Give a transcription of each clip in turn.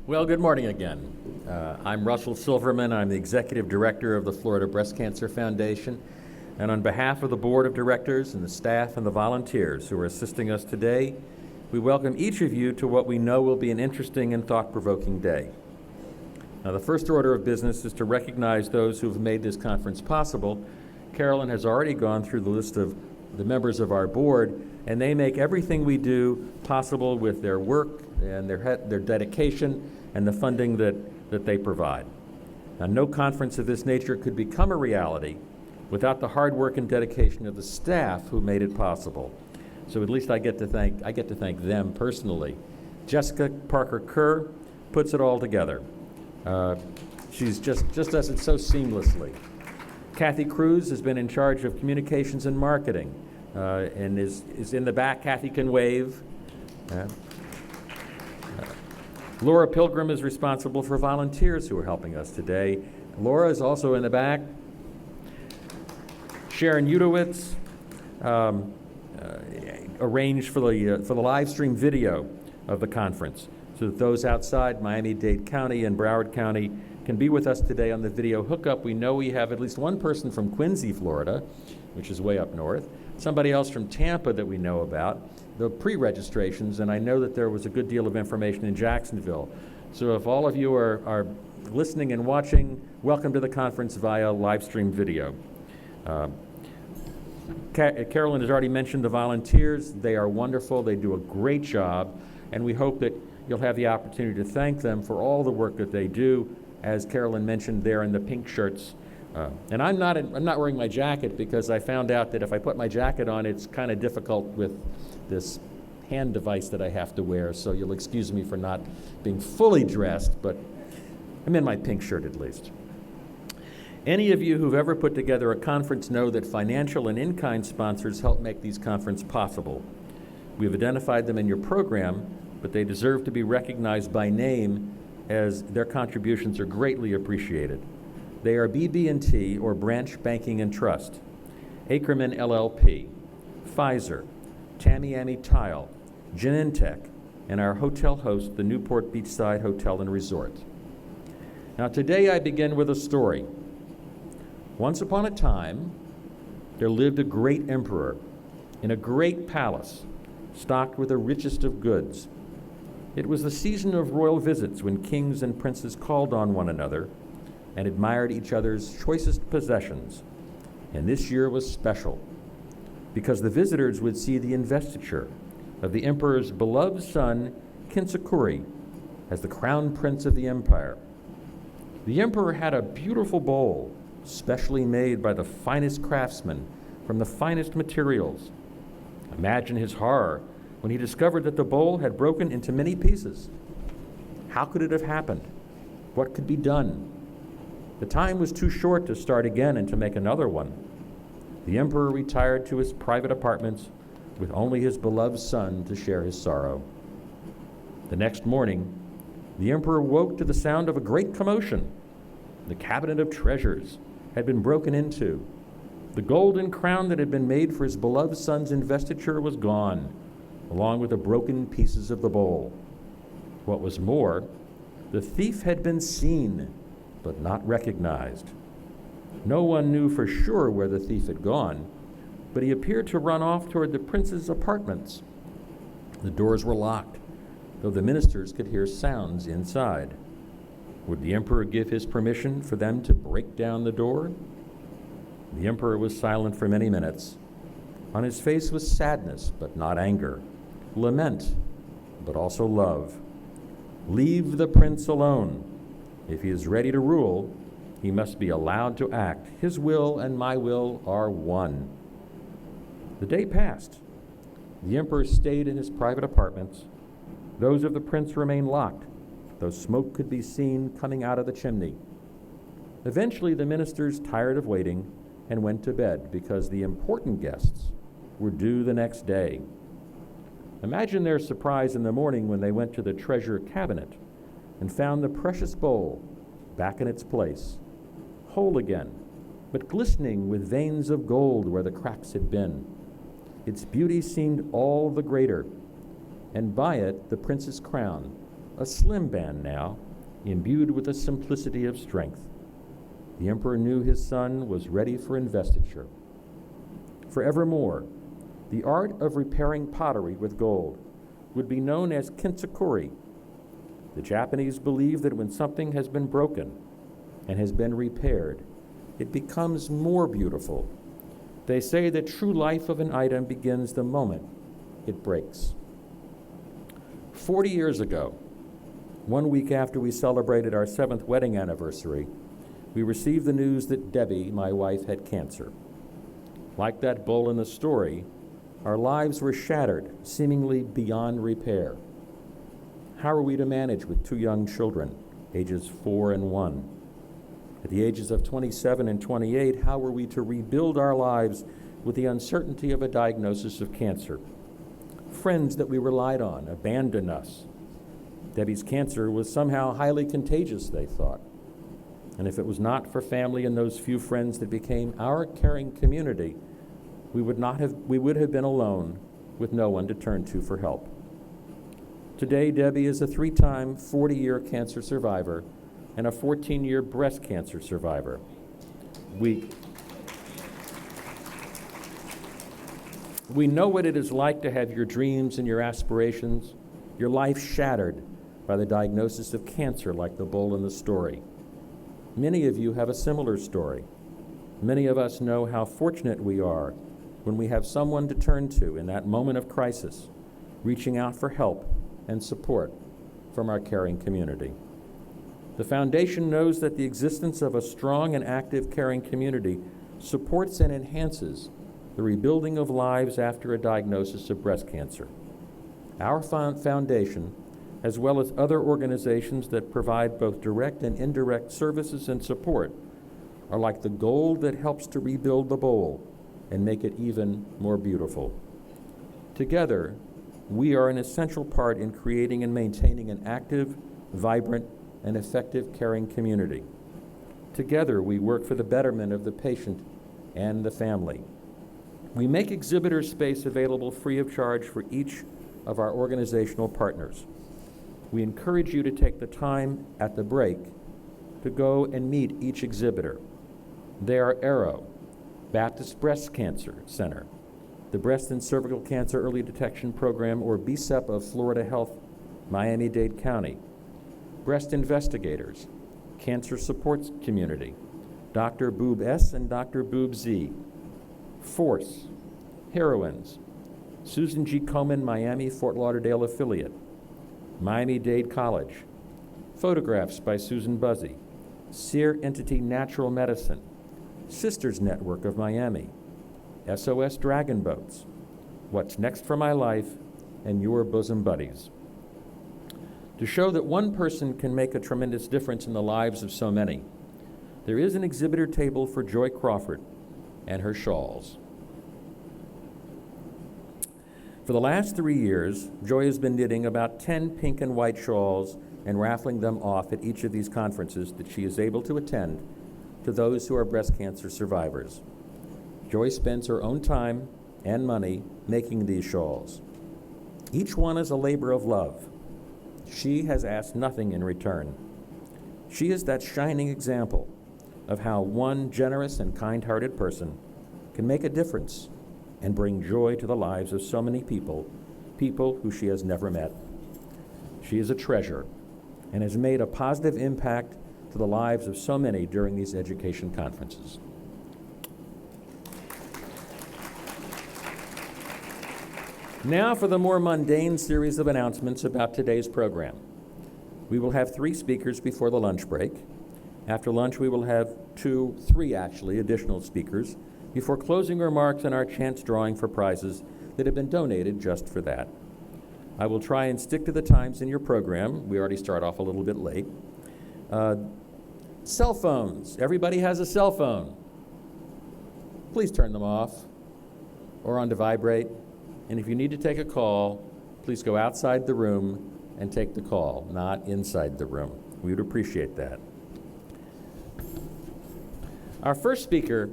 Well, good morning again. I'm Russell Silverman. I'm the Executive Director of the Florida Breast Cancer Foundation. And on behalf of the Board of Directors and the staff and the volunteers who are assisting us today, we welcome each of you to what we know will be an interesting and thought-provoking day. Now, the first order of business is to recognize those who have made this conference possible. Carolyn has already gone through the list of the members of our board, and they make everything we do possible with their work and their dedication and the funding that they provide. Now, no conference of this nature could become a reality without the hard work and dedication of the staff who made it possible. So at least I get to thank them personally. Jessica Parker Kerr puts it all together. She's just does it so seamlessly. Kathy Cruz has been in charge of communications and marketing and is in the back. Kathy can wave. Laura Pilgrim is responsible for volunteers who are helping us today. Laura is also in the back. Sharon Udowitz arranged for the live stream video of the conference so that those outside Miami-Dade County and Broward County can be with us today on the video hookup. We know we have at least one person from Quincy, Florida, which is way up north, somebody else from Tampa that we know about, the pre-registrations, and I know that there was a good deal of information in Jacksonville. So if all of you are listening and watching, welcome to the conference via live stream video. Carolyn has already mentioned the volunteers. They are wonderful. They do a great job, and we hope that you'll have the opportunity to thank them for all the work that they do. As Carolyn mentioned, they're in the pink shirts. And I'm not wearing my jacket because I found out that if I put my jacket on, it's kind of difficult with this hand device that I have to wear. So you'll excuse me for not being fully dressed, but I'm in my pink shirt at least. Any of you who've ever put together a conference know that financial and in-kind sponsors help make these conferences possible. We've identified them in your program, but they deserve to be recognized by name as their contributions are greatly appreciated. They are BB&T, or Branch Banking and Trust, Ackerman LLP, Pfizer, Tamiami Tile, Genentech, and our hotel host, the Newport Beachside Hotel and Resort. Now today I begin with a story. Once upon a time, there lived a great emperor in a great palace stocked with the richest of goods. It was the season of royal visits when kings and princes called on one another and admired each other's choicest possessions. And this year was special because the visitors would see the investiture of the emperor's beloved son, Kinsakuri, as the crown prince of the empire. The emperor had a beautiful bowl, specially made by the finest craftsmen from the finest materials. Imagine his horror when he discovered that the bowl had broken into many pieces. How could it have happened? What could be done? The time was too short to start again and to make another one. The emperor retired to his private apartments with only his beloved son to share his sorrow. The next morning, the emperor woke to the sound of a great commotion. The cabinet of treasures had been broken into. The golden crown that had been made for his beloved son's investiture was gone, along with the broken pieces of the bowl. What was more, the thief had been seen, but not recognized. No one knew for sure where the thief had gone, but he appeared to run off toward the prince's apartments. The doors were locked, though the ministers could hear sounds inside. Would the emperor give his permission for them to break down the door? The emperor was silent for many minutes. On his face was sadness, but not anger, lament, but also love. Leave the prince alone. If he is ready to rule, he must be allowed to act. His will and my will are one. The day passed. The emperor stayed in his private apartments. Those of the prince remained locked, though smoke could be seen coming out of the chimney. Eventually, the ministers tired of waiting and went to bed because the important guests were due the next day. Imagine their surprise in the morning when they went to the treasure cabinet and found the precious bowl back in its place, whole again, but glistening with veins of gold where the cracks had been. Its beauty seemed all the greater, and by it the prince's crown, a slim band now, imbued with the simplicity of strength. The emperor knew his son was ready for investiture. Forevermore, the art of repairing pottery with gold would be known as kintsukuroi. The Japanese believe that when something has been broken and has been repaired, it becomes more beautiful. They say the true life of an item begins the moment it breaks. 40 years ago, 1 week after we celebrated our 7th wedding anniversary, we received the news that Debbie, my wife, had cancer. Like that bull in the story, our lives were shattered, seemingly beyond repair. How are we to manage with 2 young children, ages 4 and 1? At the ages of 27 and 28, how were we to rebuild our lives with the uncertainty of a diagnosis of cancer? Friends that we relied on abandoned us. Debbie's cancer was somehow highly contagious, they thought. And if it was not for family and those few friends that became our caring community, we would have been alone with no one to turn to for help. Today, Debbie is a 3-time 40-year cancer survivor and a 14-year breast cancer survivor. We know what it is like to have your dreams and your aspirations, your life shattered by the diagnosis of cancer like the bull in the story. Many of you have a similar story. Many of us know how fortunate we are when we have someone to turn to in that moment of crisis, reaching out for help and support from our caring community. The Foundation knows that the existence of a strong and active caring community supports and enhances the rebuilding of lives after a diagnosis of breast cancer. Our foundation, as well as other organizations that provide both direct and indirect services and support, are like the gold that helps to rebuild the bowl and make it even more beautiful. Together, we are an essential part in creating and maintaining an active, vibrant, and effective caring community. Together, we work for the betterment of the patient and the family. We make exhibitor space available free of charge for each of our organizational partners. We encourage you to take the time at the break to go and meet each exhibitor. They are Arrow, Baptist Breast Cancer Center, the Breast and Cervical Cancer Early Detection Program, or BCEP of Florida Health, Miami-Dade County, Breast Investigators, Cancer Supports Community, Dr. Boob S. and Dr. Boob Z, Force, Heroines, Susan G. Komen Miami Fort Lauderdale affiliate, Miami-Dade College, Photographs by Susan Buzzy, Sear Entity Natural Medicine, Sisters Network of Miami, SOS Dragon Boats, What's Next for My Life, and Your Bosom Buddies. To show that one person can make a tremendous difference in the lives of so many, there is an exhibitor table for Joy Crawford and her shawls. For the last 3 years, Joy has been knitting about 10 pink and white shawls and raffling them off at each of these conferences that she is able to attend to those who are breast cancer survivors. Joy spends her own time and money making these shawls. Each one is a labor of love. She has asked nothing in return. She is that shining example of how one generous and kind-hearted person can make a difference and bring joy to the lives of so many people who she has never met. She is a treasure and has made a positive impact to the lives of so many during these education conferences. Now for the more mundane series of announcements about today's program. We will have 3 speakers before the lunch break. After lunch, we will have 3 additional speakers before closing remarks and our chance drawing for prizes that have been donated just for that. I will try and stick to the times in your program. We already start off a little bit late. Cell phones. Everybody has a cell phone. Please turn them off or on to vibrate. And if you need to take a call, please go outside the room and take the call, not inside the room. We would appreciate that. Our first speaker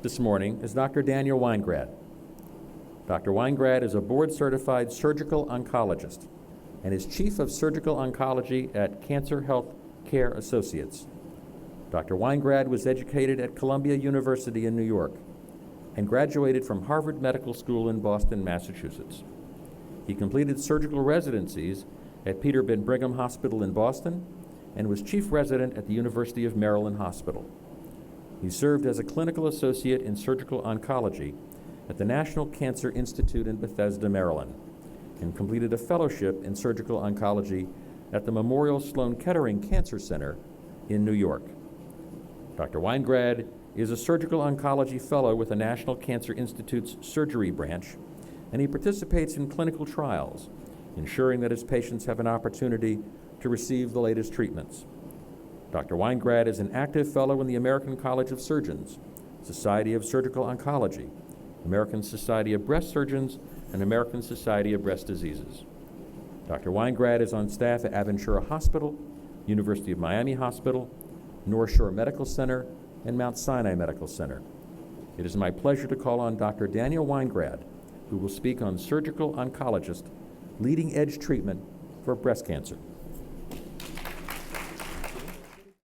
this morning is Dr. Daniel Weingrad. Dr. Weingrad is a board-certified surgical oncologist and is Chief of Surgical Oncology at Cancer Health Care Associates. Dr. Weingrad was educated at Columbia University in New York and graduated from Harvard Medical School in Boston, Massachusetts. He completed surgical residencies at Peterbilt Brigham Hospital in Boston and was chief resident at the University of Maryland Hospital. He served as a clinical associate in surgical oncology at the National Cancer Institute in Bethesda, Maryland, and completed a fellowship in surgical oncology at the Memorial Sloan Kettering Cancer Center in New York. Dr. Weingrad is a surgical oncology fellow with the National Cancer Institute's surgery branch, and he participates in clinical trials, ensuring that his patients have an opportunity to receive the latest treatments. Dr. Weingrad is an active fellow in the American College of Surgeons, Society of Surgical Oncology, American Society of Breast Surgeons, and American Society of Breast Diseases. Dr. Weingrad is on staff at Aventura Hospital, University of Miami Hospital, North Shore Medical Center, and Mount Sinai Medical Center. It is my pleasure to call on Dr. Daniel Weingrad, who will speak on surgical oncologist leading edge treatment for breast cancer.